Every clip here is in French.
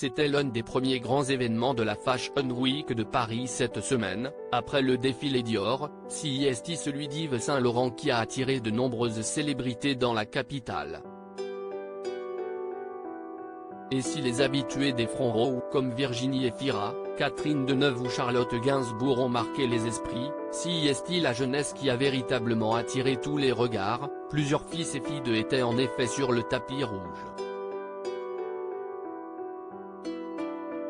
C'était l'un des premiers grands événements de la Fashion Week de Paris cette semaine, après le défilé Dior, CEST, celui d'Yves Saint Laurent qui a attiré de nombreuses célébrités dans la capitale. Et si les habitués des fronts roux comme Virginie Efira, Catherine Deneuve ou Charlotte Gainsbourg ont marqué les esprits, CEST, la jeunesse qui a véritablement attiré tous les regards, plusieurs fils et filles de étaient en effet sur le tapis rouge.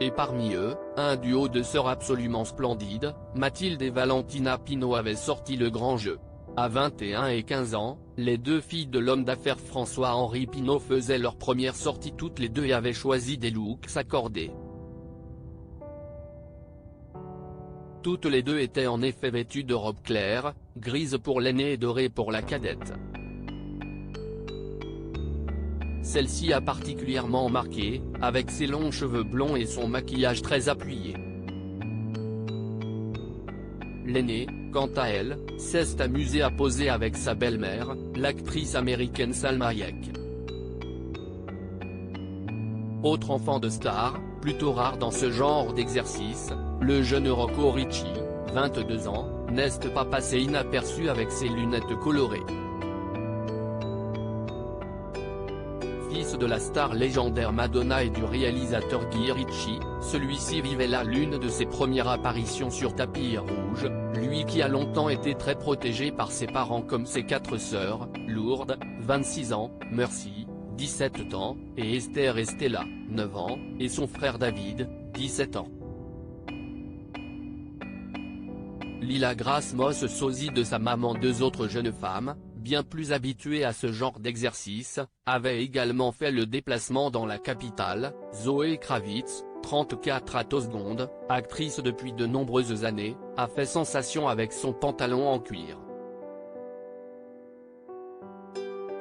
Et parmi eux, un duo de sœurs absolument splendide, Mathilde et Valentina Pinault avaient sorti le grand jeu. À 21 et 15 ans, les deux filles de l'homme d'affaires François-Henri Pinault faisaient leur première sortie toutes les deux et avaient choisi des looks accordés. Toutes les deux étaient en effet vêtues de robes claires, grises pour l'aînée et dorées pour la cadette. Celle-ci a particulièrement marqué, avec ses longs cheveux blonds et son maquillage très appuyé. L'aînée, quant à elle, s'est amusée à poser avec sa belle-mère, l'actrice américaine Salma Hayek. Autre enfant de star, plutôt rare dans ce genre d'exercice, le jeune Rocco Ricci, 22 ans, n'est pas passé inaperçu avec ses lunettes colorées. Fils de la star légendaire Madonna et du réalisateur Guy Ritchie, celui-ci vivait là l'une de ses premières apparitions sur tapis rouge, lui qui a longtemps été très protégé par ses parents comme ses quatre sœurs, Lourdes, 26 ans, Mercy, 17 ans, et Esther et Stella, 9 ans, et son frère David, 17 ans. Lila Grace Moss, sosie de sa maman, deux autres jeunes femmes, bien plus habituées à ce genre d'exercice, avaient également fait le déplacement dans la capitale. Zoé Kravitz, 34 à secondes, actrice depuis de nombreuses années, a fait sensation avec son pantalon en cuir.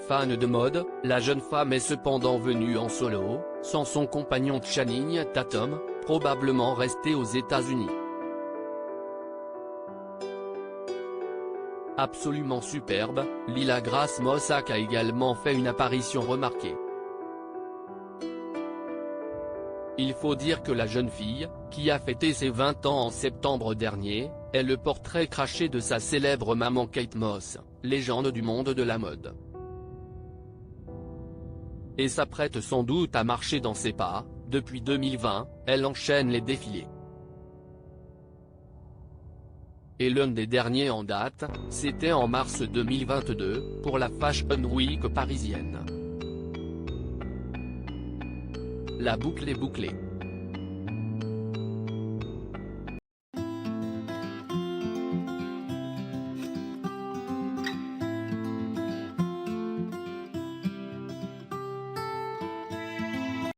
Fan de mode, la jeune femme est cependant venue en solo, sans son compagnon Channing Tatum, probablement resté aux États-Unis. Absolument superbe, Lila Grace Moss a également fait une apparition remarquée. Il faut dire que la jeune fille, qui a fêté ses 20 ans en septembre dernier, est le portrait craché de sa célèbre maman Kate Moss, légende du monde de la mode. Et s'apprête sans doute à marcher dans ses pas. Depuis 2020, elle enchaîne les défilés. Et l'un des derniers en date, c'était en mars 2022, pour la Fashion Week parisienne. La boucle est bouclée.